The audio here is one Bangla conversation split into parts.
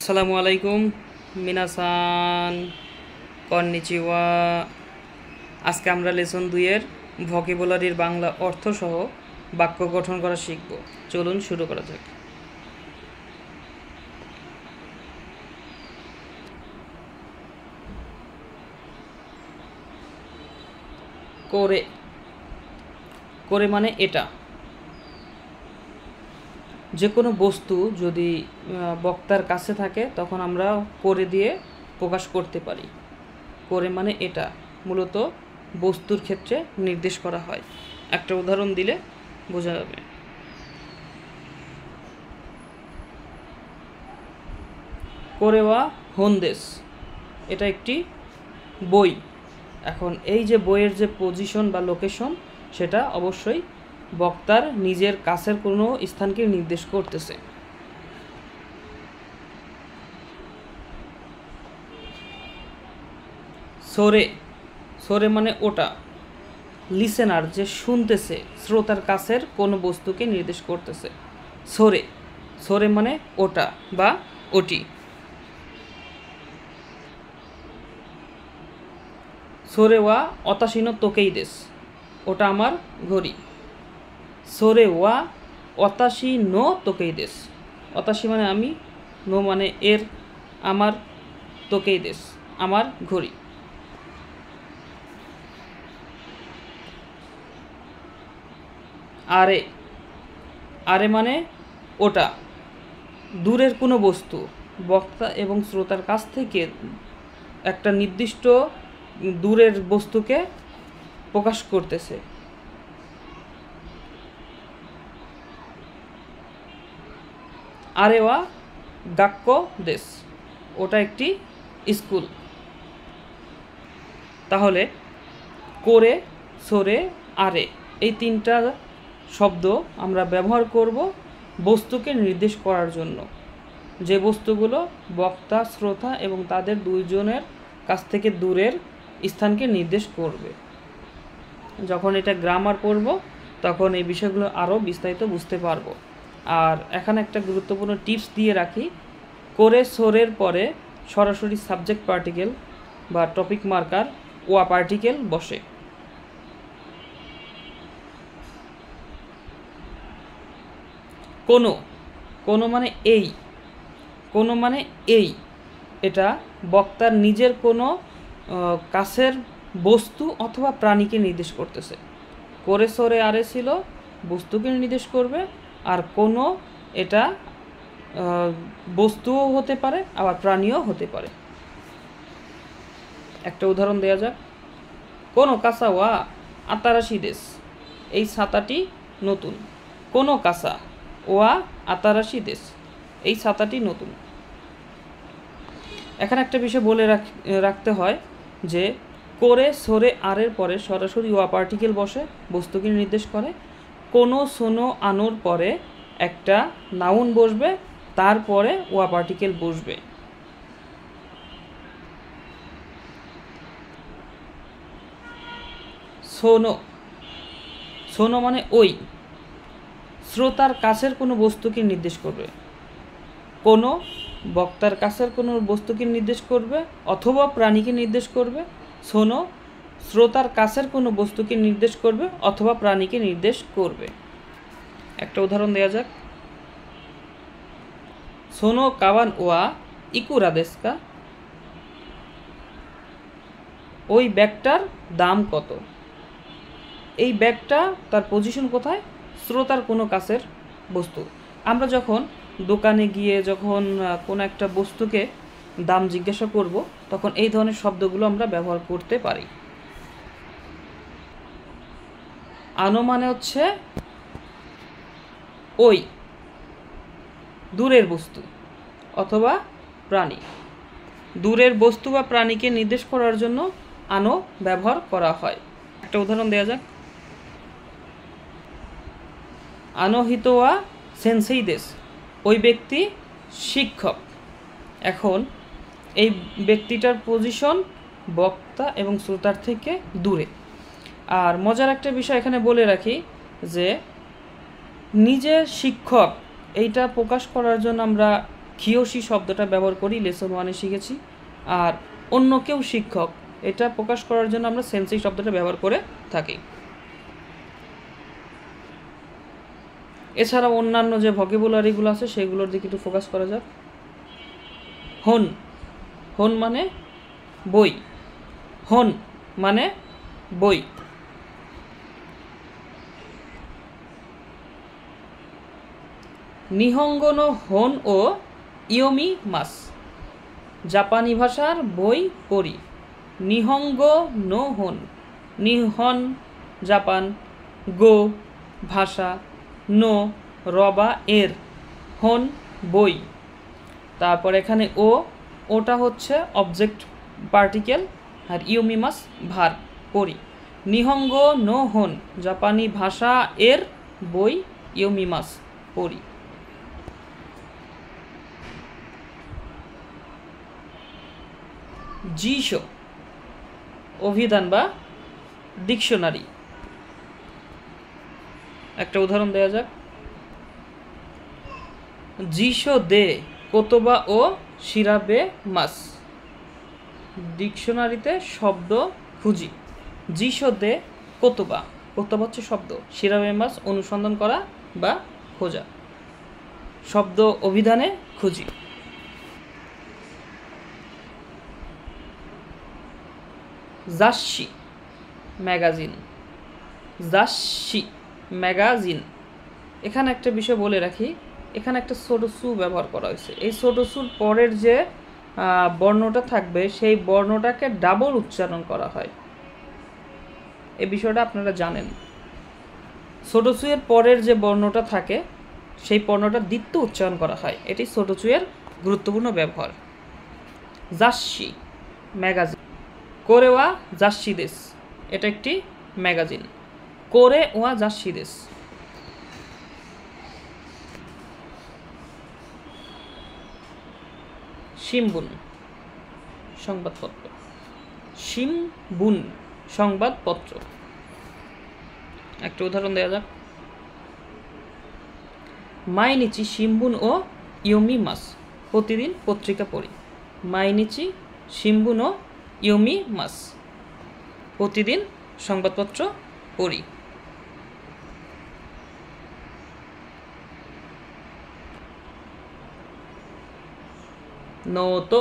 আসসালামু আলাইকুম মিনাসান কন্নিচিওয়া। আজকে আমরা লেসন 2 এর ভোকাবুলারির বাংলা অর্থ সহ বাক্য গঠন করা শিখব। চলুন শুরু করা যাক। করে, করে মানে এটা। যে কোনো বস্তু যদি বক্তার কাছে থাকে তখন আমরা করে দিয়ে প্রকাশ করতে পারি। করে মানে এটা মূলত বস্তুর ক্ষেত্রে নির্দেশ করা হয়। একটা উদাহরণ দিলে বোঝা যাবে। কোরেওয়া হোন্দেস, এটা একটি বই। এখন এই যে বইয়ের যে পজিশন বা লোকেশন, সেটা অবশ্যই বক্তার নিজের কাছের কোনো স্থানকে নির্দেশ করতেছে। সোরে, সোরে মানে ওটা। লিসেনার যে শুনতেছে, শ্রোতার কাছের কোনো বস্তুকে নির্দেশ করতেছে। সোরে, সোরে মানে ওটা বা ওটি। সোরে ওয়া অতাশিনো তোকেই দেশ, ওটা আমার ঘড়ি। সোরে ওয়া অতাশি নো তোকেই দেশ, অতাশি মানে আমি, নো মানে এর, আমার, তোকেই দেশ আমার ঘড়ি। আরে, আরে মানে ওটা। দূরের কোনো বস্তু বক্তা এবং শ্রোতার কাছ থেকে একটা নির্দিষ্ট দূরের বস্তুকে প্রকাশ করতেছে। আরেওয়া গাক্য দেশ, ওটা একটি স্কুল। তাহলে করে, সরে, আরে এই তিনটা শব্দ আমরা ব্যবহার করব বস্তুকে নির্দেশ করার জন্য, যে বস্তুগুলো বক্তা, শ্রোতা এবং তাদের দুইজনের কাছ থেকে দূরের স্থানকে নির্দেশ করবে। যখন এটা গ্রামার পড়ব তখন এই বিষয়গুলো আরও বিস্তারিত বুঝতে পারবো। আর এখানে একটা গুরুত্বপূর্ণ টিপস দিয়ে রাখি, করে সোরের পরে সরাসরি সাবজেক্ট পার্টিকেল বা টপিক মার্কার ওয়া পার্টিকেল বসে। কোনো, কোনো মানে এই, কোনো মানে এই, এটা বক্তার নিজের কোনো কাছের বস্তু অথবা প্রাণীকে নির্দেশ করতেছে। করে সরে আরে ছিল বস্তুকে নির্দেশ করবে, আর কোনো এটা বস্তুও হতে পারে আবার প্রাণীও হতে পারে। একটা উদাহরণ দেওয়া যাক। কোনো কাঁচা ওয়া আতারাশি দেশ, এই ছাতাটি নতুন। কোনো কাঁচা ওয়া আতারাশি দেশ, এই ছাতাটি নতুন। এখানে একটা বিষয় বলে রাখতে হয় যে করে সরে আরের পরে সরাসরি ওয়া পার্টিকেল বসে, বস্তুকে নির্দেশ করে। কোনো সোনো আনোর পরে একটা নাউন বসবে, তারপরে ওয়া পার্টিকেল বসবে। সোনো, সোনো মানে ওই, শ্রোতার কাছের কোনো বস্তুকে নির্দেশ করবে। কোনো বক্তার কাছের কোনো বস্তুকে নির্দেশ করবে অথবা প্রাণীকে নির্দেশ করবে। সোনো শ্রোতার কাছের কোনো বস্তুকে নির্দেশ করবে অথবা প্রাণীকে নির্দেশ করবে। একটা উদাহরণ দেওয়া যাক। সোনো কাবান ওয়া ইকুরা দেশকা, ওই ব্যাগটার দাম কত। এই ব্যাগটা তার পজিশন কোথায়? শ্রোতার কোনো কাছের বস্তু। আমরা যখন দোকানে গিয়ে যখন কোনো একটা বস্তুকে দাম জিজ্ঞাসা করব তখন এই ধরনের শব্দগুলো আমরা ব্যবহার করতে পারি। আনো মানে হচ্ছে ওই দূরের বস্তু অথবা প্রাণী। দূরের বস্তু বা প্রাণীকে নির্দেশ করার জন্য আনো ব্যবহার করা হয়। একটা উদাহরণ দেওয়া যাক। আনোহিতোয়া সেন্সেই দেশ, ওই ব্যক্তি শিক্ষক। এখন এই ব্যক্তিটার পজিশন বক্তা এবং শ্রোতার থেকে দূরে। আর মজার একটা বিষয় এখানে বলে রাখি যে নিজের শিক্ষক এইটা প্রকাশ করার জন্য আমরা কিয়োশি শব্দটা ব্যবহার করি, লেসন 1-এ শিখেছি। আর অন্য কেউ শিক্ষক, এটা প্রকাশ করার জন্য আমরা সেন্সেই শব্দটা ব্যবহার করে থাকি। এছাড়া অন্যান্য যে ভকেবুলারিগুলো আছে সেগুলোর দিকে একটু ফোকাস করা যাক। হন, হন মানে বই, হন মানে বই। নিহঙ্গো নো হন ও ইয়োমি মাস, জাপানি ভাষার বই পড়ি। নিহঙ্গো নো হন, নিহন জাপান, গো ভাষা, নো রবা এর, হন বই। তারপর এখানে ওটা হচ্ছে অবজেক্ট পার্টিকেল, আর ইয়োমি মাস ভার্ব, পড়ি। নিহঙ্গো নো হন, জাপানি ভাষা এর বই, ইয়োমি মাস, পড়ি। জিশো, অভিধান বা ডিকশনারি। একটা উদাহরণ দেওয়া যাক। জিশো দে কোতোবা ও শিরাবে মাস, ডিকশনারিতে শব্দ খুঁজি। জিশো দে কোতোবা, কোতোবা হচ্ছে শব্দ, শিরাবে মাস অনুসন্ধান করা বা খোঁজা, শব্দ অভিধানে খুঁজি। জাসি ম্যাগাজিন, জাসি ম্যাগাজিন। এখানে একটা বিষয় বলে রাখি, এখানে একটা ছোট সু ব্যবহার করা হয়েছে। এই ছোট সুর পরের যে বর্ণটা থাকবে সেই বর্ণটাকে ডাবল উচ্চারণ করা হয়, এই বিষয়টা আপনারা জানেন। ছোট সুয়ের পরের যে বর্ণটা থাকে সেই বর্ণটা দ্বিতীয় উচ্চারণ করা হয়, এটি ছোট সুয়ের গুরুত্বপূর্ণ ব্যবহার। জাসি ম্যাগাজিন, করে ওয়া জাসি দেশ, এটা একটি ম্যাগাজিন, করে ওয়া জাসি দেশ। শিমবুন সংবাদপত্র, শিমবুন সংবাদপত্র। একটা উদাহরণ দেওয়া যাক। মাইনিচি শিমবুন ও ইয়োমি মাস, প্রতিদিন পত্রিকা পড়ি। মাইনিচি শিমবুন ও ইয়োমি মাস, প্রতিদিন সংবাদপত্র পড়ি। নোতো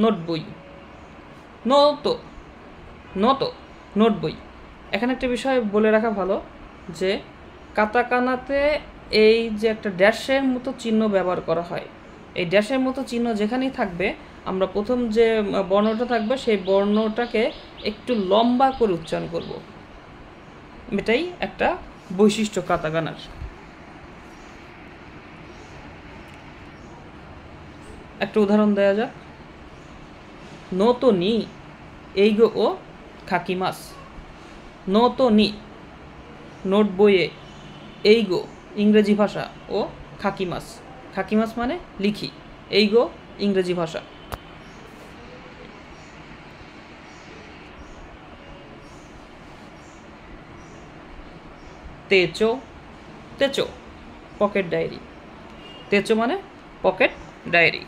নোট বই, নোতো নোতো নোট বই। এখানে একটা বিষয় বলে রাখা ভালো যে কাতাকানাতে এই যে একটা ড্যাশের মতো চিহ্ন ব্যবহার করা হয়, এই ড্যাশের মতো চিহ্ন যেখানেই থাকবে আমরা প্রথম যে বর্ণটা থাকবে সেই বর্ণটাকে একটু লম্বা করে উচ্চারণ করব, এটাই একটা বৈশিষ্ট্য কাতাকানার। একটা উদাহরণ দেওয়া যাক। নোতো নি এইগো ও খাকিমাস, নোতো নি নোট বইয়ে, এইগো ইংরেজি ভাষা ও খাকিমাস, খাকিমাস মানে লিখি, এইগো ইংরেজি ভাষা। তেচো, তেচো পকেট ডায়েরি, তেচো মানে পকেট ডায়েরি।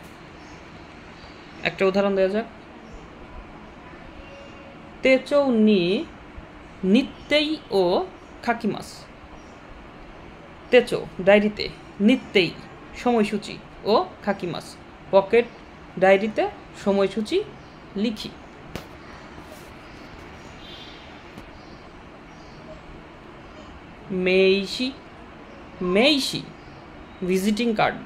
একটা উদাহরণ দেওয়া যাক। তেচো নি নিত্যেই ও খাকিমাস, তেচো ডায়েরিতে, নিত্যেই সময়সূচি ও খাকিমাস পকেট ডায়েরিতে সময়সূচি লিখি। মেইশি, মেইশি ভিজিটিং কার্ড।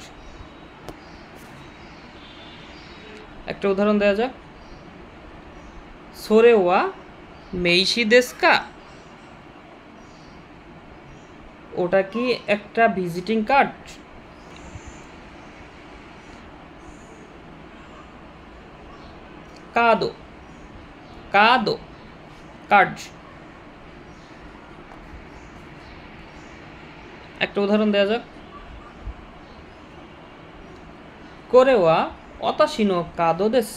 একটা উদাহরণ দেওয়া যাক। সোরে ওয়া মেইশি দেস্কা, ওটা কি একটা ভিজিটিং কার্ড? কাদো, কাদো কার্ড। একটা উদাহরণ দেওয়া যাক। কোরেওয়া অতাশি নো কাদো দেস,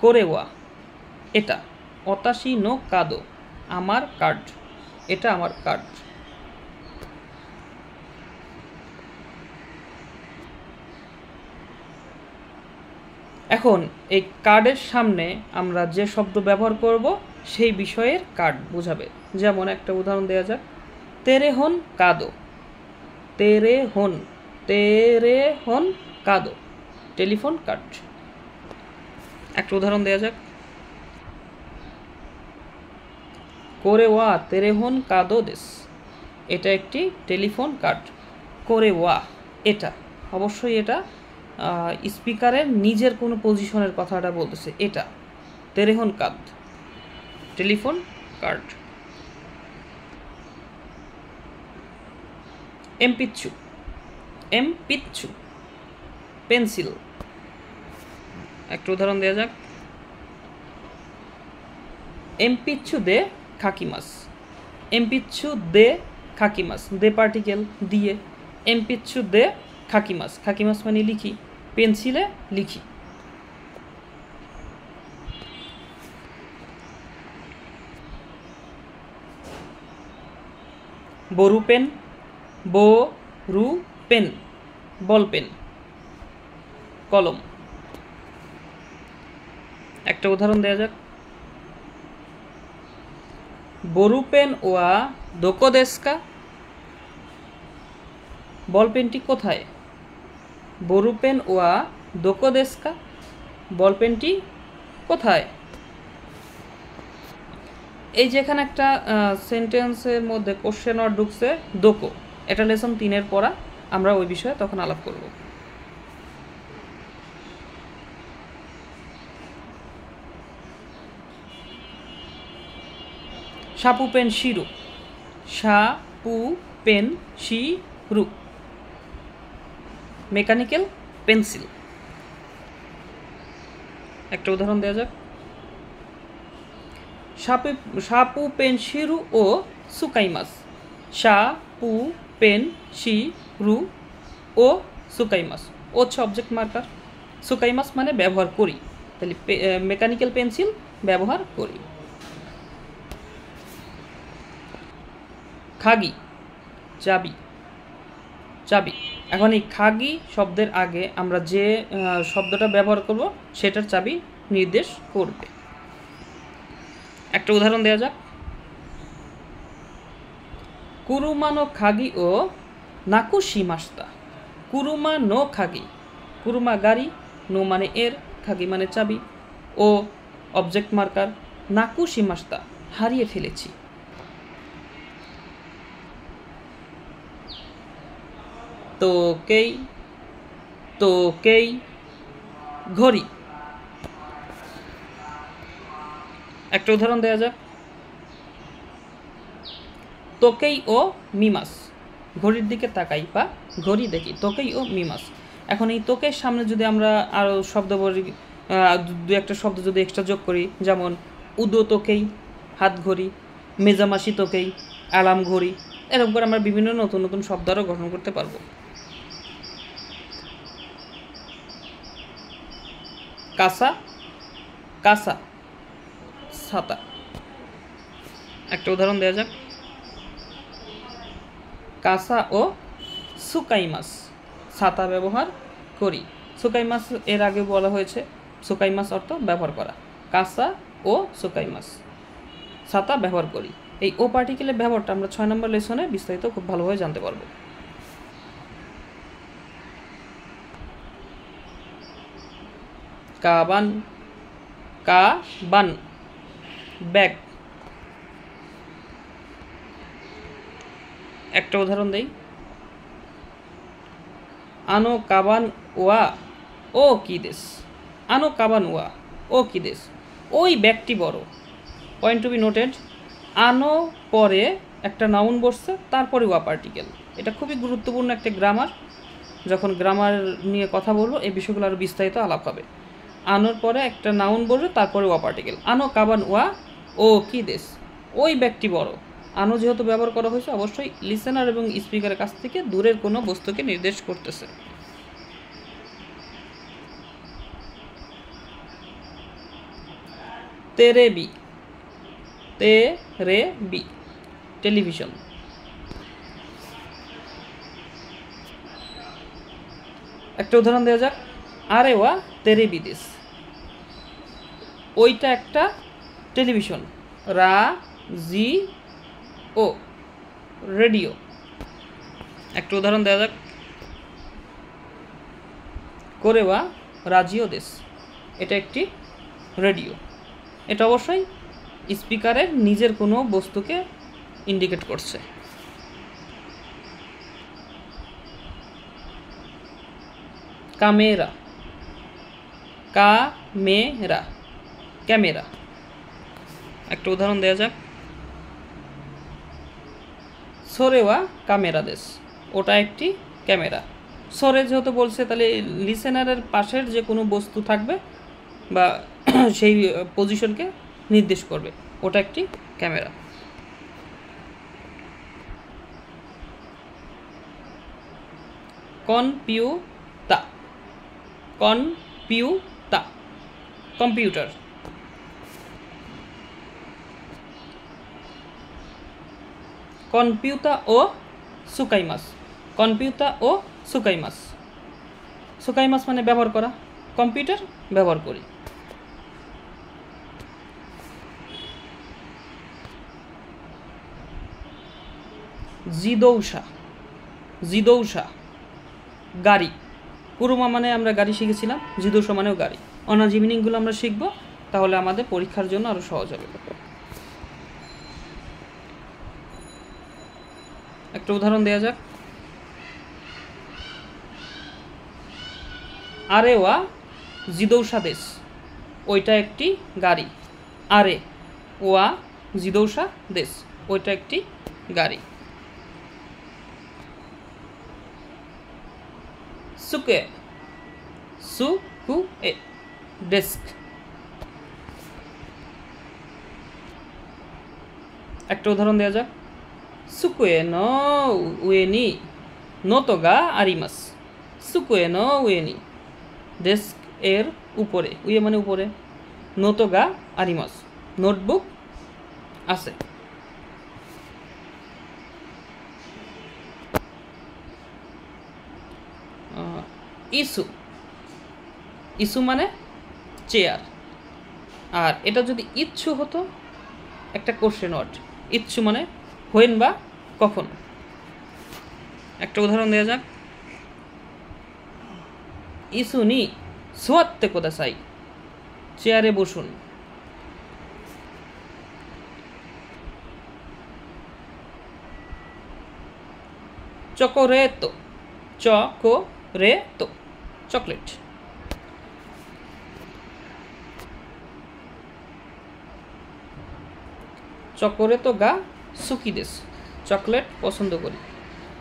কোরেওয়া এটা, অতাশি নো কাদো আমার কার্ড, এটা আমার কার্ড। এখন এই কার্ডের সামনে আমরা যে শব্দ ব্যবহার করব সেই বিষয়ের কার্ড বোঝাবে। যেমন একটা উদাহরণ দেওয়া যাক, তেরে হন কাদো, তেরে হন কাদো, টেলিফোন কার্ড। একটা উদাহরণ দেওয়া যাক, করে ওয়া তেরে হন কাদো দেস, এটা একটি টেলিফোন কার্ড। করে ওয়া এটা অবশ্যই এটা স্পিকারের নিজের কোনো পজিশনের কথাটা বলতেছে, এটা তেরে হন কাদ, টেলিফোন কার্ড। এমপিচ্ছু, এমপিচ্ছু পেন্সিল। একটা উদাহরণ দেওয়া যাক, এমপিচ্ছু দে খাকিমাস, এমপিচ্ছু দে খাকিমাস, দে পার্টিকেল দিয়ে, এমপিচ্ছু দে খাকিমাস, খাকিমাস মানে লিখি, পেন্সিলে লিখি। বরু পেন, বরু পেন বল পেন, কলম। একটা উদাহরণ দেওয়া যাক, বরু পেন ওয়া দোকো দেস্কা, বল পেনটি কোথায়? বরু পেন ওয়া দোকো দেস্কা, বল পেনটি কোথায়? এই যেখানে একটা সেন্টেন্সের মধ্যে কোশ্চেন ওয়ার্ড ঢুকছে দোকো, এটা লেসন 3-এর পড়া, আমরা ওই বিষয়ে তখন আলাপ করব। সাপু পেন শিরু, সাপু পেন শিরু, মেকানিক্যাল পেন্সিল। একটা উদাহরণ দেওয়া যাক, সাপু পেন শিরু ও সুকাইমাস, সাপু পেন শিরু ও সুকাইমাস, ও হচ্ছে অবজেক্ট মার্কার, সুকাইমাস মানে ব্যবহার করি, তাহলে মেকানিক্যাল পেন্সিল ব্যবহার করি। খাগি চাবি, চাবি। এখন এই খাগি শব্দের আগে আমরা যে শব্দটা ব্যবহার করব সেটার চাবি নির্দেশ করবে। একটা উদাহরণ দেওয়া যাক, কুরুমা নো খাগি ও নাকুশিমাস্তা, কুরুমা নো খাগি, কুরুমা গাড়ি, নো মানে এর, খাগি মানে চাবি, ও অবজেক্ট মার্কার, নাকুশিমাস্তা হারিয়ে ফেলেছি। তোকেই, তোকেই ঘড়ি। একটা উদাহরণ দেওয়া যাক, তোকেই ও মিমাস, ঘড়ির দিকে তাকাই বা ঘড়ি দেখি, তোকেই ও মিমাস। এখন এই তোকের সামনে যদি আমরা আরও শব্দ বলি, দু একটা শব্দ যদি এক্সট্রা যোগ করি, যেমন উদো তোকেই হাত ঘড়ি, মেজামাসি তোকেই অ্যালার্ম ঘড়ি, এরকম করে আমরা বিভিন্ন নতুন নতুন শব্দ আরও গঠন করতে পারবো। কাসা, কাসা ছাতা। একটা উদাহরণ দেওয়া যাক, কাসা ও সুকাইমাস ছাতা ব্যবহার করি। সুকাইমাস এর আগে বলা হয়েছে, সুকাইমাস অর্থ ব্যবহার করা, কাসা ও সুকাইমাস ছাতা ব্যবহার করি। এই ও পার্টিকেলের ব্যবহারটা আমরা 6 নম্বর লেসনে বিস্তারিত খুব ভালোভাবে জানতে পারবো। কাবান, কাবান ব্যাগ। একটা উদাহরণ দেই, আনো কাবান ওয়া ও কি দেশ, আনো কাবান ওয়া ও কি দেশ, ওই ব্যাগটি বড়। পয়েন্ট টু বি নোটেড, আনো পরে একটা নাউন বসছে, তারপরে ওয়া পার্টিকেল। এটা খুবই গুরুত্বপূর্ণ একটা গ্রামার, যখন গ্রামার নিয়ে কথা বলবো এই বিষয়গুলো আরও বিস্তারিত আলাপ হবে। আনোর পরে একটা নাউন বসবে, তারপরে ওয়া পার্টিকেল। আনো কাবান ওয়া ও কি দেশ, ওই ব্যাগটি বড়। আনো যেহেতু ব্যবহার করা হয়েছে, অবশ্যই লিসেনার এবং স্পিকারের কাছ থেকে দূরের কোনো বস্তুকে নির্দেশ করতেছে। তেরেবি, তেরেবি টেলিভিশন। একটা উদাহরণ দেওয়া যাক, আরে ওয়া তেরে বিদেশ, ওইটা একটা টেলিভিশন। রা জি ও রেডিও। একটা উদাহরণ দেওয়া যাক। কোরেওয়া রাজিও দেশ, এটা একটি রেডিও। এটা অবশ্যই স্পিকারের নিজের কোনো বস্তুকে ইন্ডিকেট করছে। Camera, camera, camera. একটা উদাহরণ দেওয়া যাক। সোরেওয়া ক্যামেরা দেশ, ওটা একটি ক্যামেরা। সোরে যেহেতু বলছে, তাহলে লিসেনারের পাশের যে কোনো বস্তু থাকবে বা সেই পজিশনকে নির্দেশ করবে, ওটা একটি ক্যামেরা। কম্পিউটা, কম্পিউটা, কম্পিউটার। কম্পিউটা ও সুকাইমাস, কম্পিউটা ও সুকাইমাস। সুকাইমাস মানে ব্যবহার করা, কম্পিউটার ব্যবহার করি। জিদৌসা, জিদৌসা গাড়ি। কুরুমা মানে আমরা গাড়ি শিখেছিলাম, জিদৌসা মানেও গাড়ি। অনার্স মিনিংগুলো আমরা শিখবো, তাহলে আমাদের পরীক্ষার জন্য আরও সহজ হবে। একটা উদাহরণ দেওয়া যাক। আরে ওয়া জিদৌসা দেশ, ওইটা একটি গাড়ি। আরে ওয়া জিদৌসা দেশ, ওইটা একটি গাড়ি। সুকে, সুকুয়ে ডেস্ক। একটা উদাহরণ দেওয়া যাক। সুকুয়ে নো উয়েনি নোতো গা আরিমাস, সুকুয়ে নো উয়েনি, ডেস্ক এর উপরে, উয়ে মানে উপরে, নোতো গা আরিমাস, নোটবুক আছে। ইসু, ইসু মানে চেয়ার। আর এটা যদি ইচ্ছু হতো, একটা কোশ্চেন ওয়ার্ড। ইচ্ছু মানে হোয়েন বা কখন। একটা উদাহরণ দেওয়া যাক। ইসু নি সোয়াত্তে কোদাসাই, চেয়ারে বসুন। চকোরেতো, চকোরেতো চকলেট। চকোরেতো গা সুকি দেশ, চকলেট পছন্দ করি।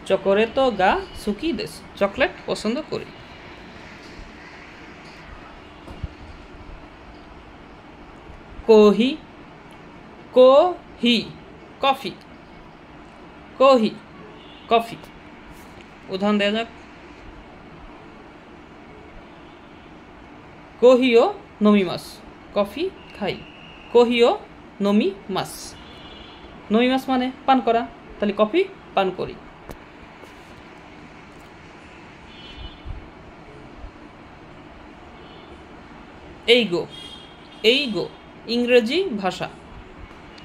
চকোরেতো গা সুকি দেশ, চকলেট পছন্দ করি। কোহি, কোহি কফি, কোহি কফি। উদাহরণ দেওয়া যাক। কোহিও নমিমাস, কফি খাই। কোহিও নমিমাস, নমিমাস মানে পান করা, তাহলে কফি পান করি। এইগো, এইগো ইংরেজি ভাষা,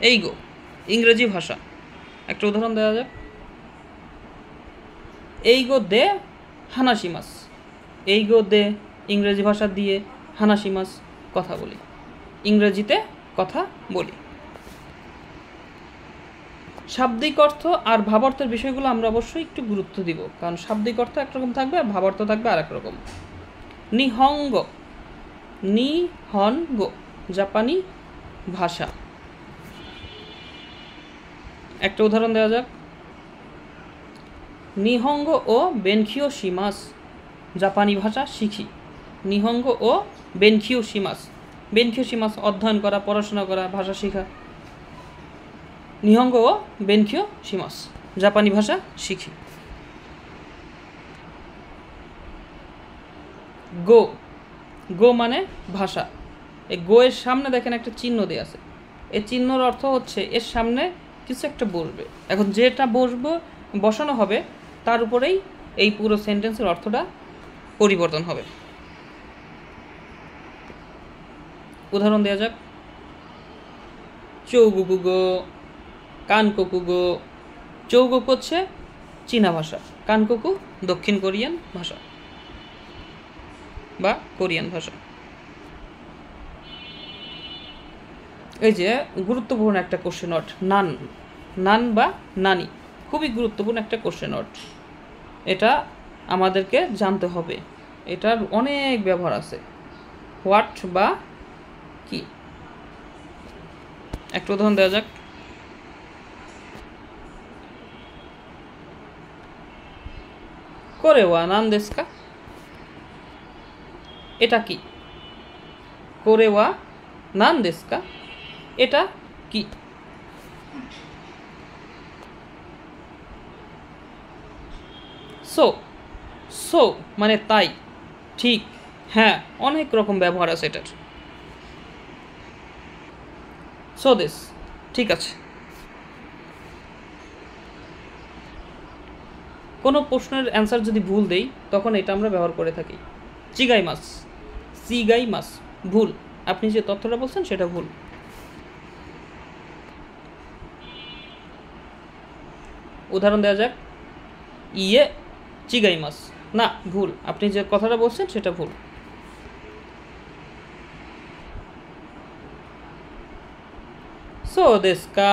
এইগো ইংরেজি ভাষা। একটা উদাহরণ দেওয়া যাক। এইগো দে হানাসিমাস, এইগো দে ইংরেজি ভাষা দিয়ে হানাসিমাস কথা বলি, ইংরেজিতে কথা বলি। শাব্দিক অর্থ আর ভাবার্থের বিষয়গুলো আমরা অবশ্যই একটু গুরুত্ব দিব, কারণ শাব্দিক অর্থ একরকম থাকবে আর ভাবার্থ থাকবে আর এক রকম। নিহঙ্গ, নিহনগ জাপানি ভাষা। একটা উদাহরণ দেওয়া যাক। নিহঙ্গ ও বেনখিও শিমাস, জাপানি ভাষা শিখি। নিহঙ্গ ও বেনখিও শিমাস, বেনখিও শিমাস অধ্যয়ন করা, পড়াশোনা করা, ভাষা শেখা। নিহঙ্গ ও বেনখিও শিমাস, জাপানি ভাষা শিখি। গো, গো মানে ভাষা। এই গো এর সামনে দেখেন একটা চিহ্ন দেওয়া আছে, এই চিহ্নর অর্থ হচ্ছে এর সামনে কিছু একটা বসবে। এখন যেটা বসানো হবে তার উপরেই এই পুরো সেন্টেন্সের অর্থটা পরিবর্তন হবে। উদাহরণ দেওয়া যাক। চৌগুকুগো, কানকোকুগো। চৌগোকু হচ্ছে চীনা ভাষা, কানকোকু দক্ষিণ কোরিয়ান ভাষা বা কোরিয়ান ভাষা। এই যে গুরুত্বপূর্ণ একটা কোশ্চেন ওয়ার্ড নান, নান বা নানি, খুবই গুরুত্বপূর্ণ একটা কোশ্চেন ওয়ার্ড। এটা আমাদেরকে জানতে হবে, এটার অনেক ব্যবহার আছে। হোয়াট বা কি, একটা উদাহরণ দেওয়া যাক। কোরে ওয়া নান দেশু কা, এটা কি? কোরে ওয়া নান দেশু কা, এটা কি? সো, সো মানে তাই, ঠিক, হ্যাঁ, অনেক রকম ব্যবহার আছে এটার। সো দেশ, ঠিক আছে। কোনো প্রশ্নের অ্যান্সার যদি ভুল দেই তখন এটা আমরা ব্যবহার করে থাকি। চিগাই মাস, চিগাই মাস, ভুল, আপনি যে তথ্যটা বলছেন সেটা ভুল। উদাহরণ দেওয়া যাক, ইয়ে চিগাই মাস, না ভুল, আপনি যে কথাটা বলছেন সেটা ভুল। সো দেশু কা,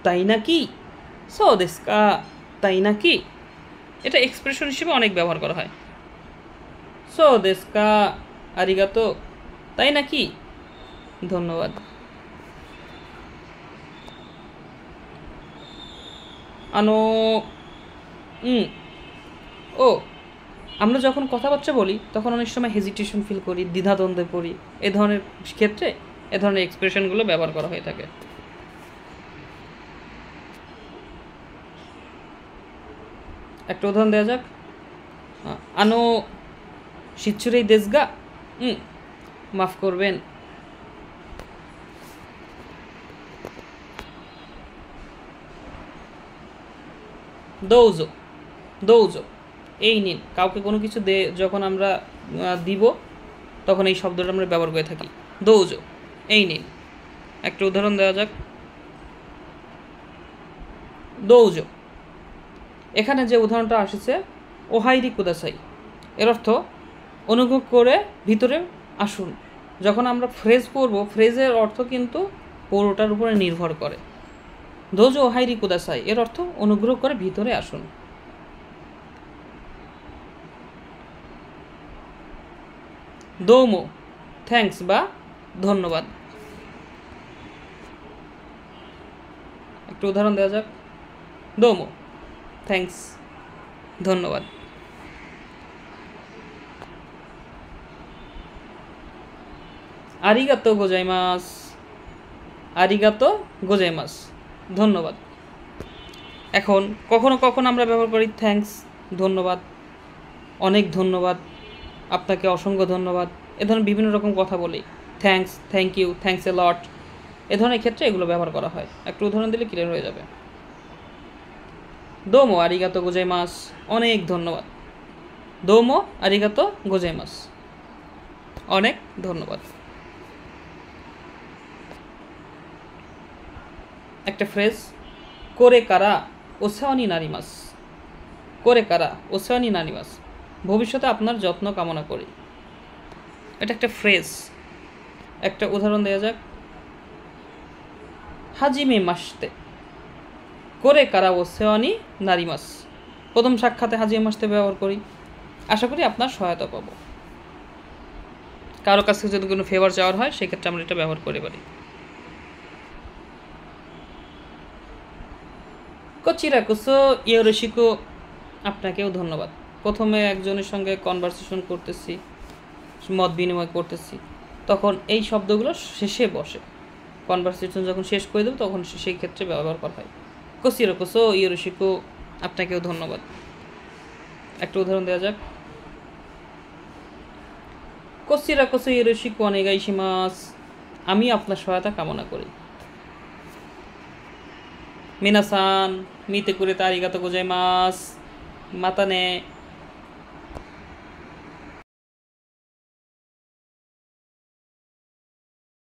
তাই নাকি? সো দেশু কা, তাই নাকি? এটা এক্সপ্রেশন হিসেবে অনেক ব্যবহার করা হয়। সো দেশু কা, আরিগাতো, তাই নাকি? ধন্যবাদ। আনো, ও, আমরা যখন কথাবার্তা বলি তখন অনেক সময় হেজিটেশন ফিল করি, দ্বিধাদ্বন্দ্বে পড়ি, এ ধরনের ক্ষেত্রে এ ধরনের এক্সপ্রেশনগুলো ব্যবহার করা হয়ে থাকে। একটা উদাহরণ দেওয়া যাক, আনো শিচ্ছুরেই দেশগা, মাফ করবেন। দৌজো, দৌজো, এই নিন, কাউকে কোনো কিছু যখন আমরা দিব তখন এই শব্দটা আমরা ব্যবহার করে থাকি, দৌজো, এই নিন। একটা উদাহরণ দেওয়া যাক, দৌজো, এখানে যে উদাহরণটা আসছে ওহাইরি কুদাসাই, এর অর্থ অনুগ্রহ করে ভিতরে আসুন। যখন আমরা ফ্রেজ পড়ব, ফ্রেজের অর্থ কিন্তু পুরোটার উপরে নির্ভর করে। দোজো ওহাইরি কুদাসাই এর অর্থ অনুগ্রহ করে ভিতরে আসুন। দৌমো, থ্যাঙ্কস বা ধন্যবাদ। একটু উদাহরণ দেওয়া যাক, দৌমো, থ্যাঙ্কস, ধন্যবাদ। আরিগাতো গোজাইমাস, আরিগাতো গোজাইমাস, ধন্যবাদ। এখন কখনো কখনো আমরা ব্যবহার করি থ্যাঙ্কস, ধন্যবাদ, অনেক ধন্যবাদ, আপনাকে অসংখ্য ধন্যবাদ, এ ধরনের বিভিন্ন রকম কথা বলি। Thanks, thank you, thanks a lot, এ ধরনের ক্ষেত্রে এগুলো ব্যবহার করা হয়। একটু উদাহরণ দিলে ক্লিয়ার হয়ে যাবে। দোমো আরিগাতো গোজাইমাস, অনেক ধন্যবাদ। দোমো আরিগাতো গোজাইমাস, অনেক ধন্যবাদ। একটা ফ্রেজ, করে কারা ওসাওয়ানি নারিমাস, করে কারা ওসাওয়ানি নারিমাস, ভবিষ্যতে আপনার যত্ন কামনা করি। এটা একটা ফ্রেজ। একটা উদাহরণ দেওয়া যাক, হাজিমে মাসতে, করে কারা ওসাওয়ানি নারিমাস, প্রথম সাক্ষাতে হাজিমে মাসতে ব্যবহার করি, আশা করি আপনার সহায়তা পাবো। কারো কাছ থেকে যদি কোনো ফেভার চাওয়ার হয় সেক্ষেত্রে আমরা এটা ব্যবহার করতে পারি। কোচিরা কুসো ইয়োরোশিকো, আপনাকেও ধন্যবাদ। প্রথমে একজনের সঙ্গে কনভারসেশন করতেছি, মত বিনিময় করতেছি, তখন এই শব্দগুলো শেষে বসে। কনভারসেশন যখন শেষ করে দেবো তখন সেই ক্ষেত্রে ব্যবহার করা হয়। কোচিরা কুসো ইয়োরোশিকো, আপনাকেও ধন্যবাদ। একটা উদাহরণ দেওয়া যাক, কোচিরা কুসো ইয়োরোশিকো ওনেগাইশিমাস, আমি আপনার সহায়তা কামনা করি। মিনাসান মিতে কুরেতা আরিগাতো গোজাইমাস, মাতানে।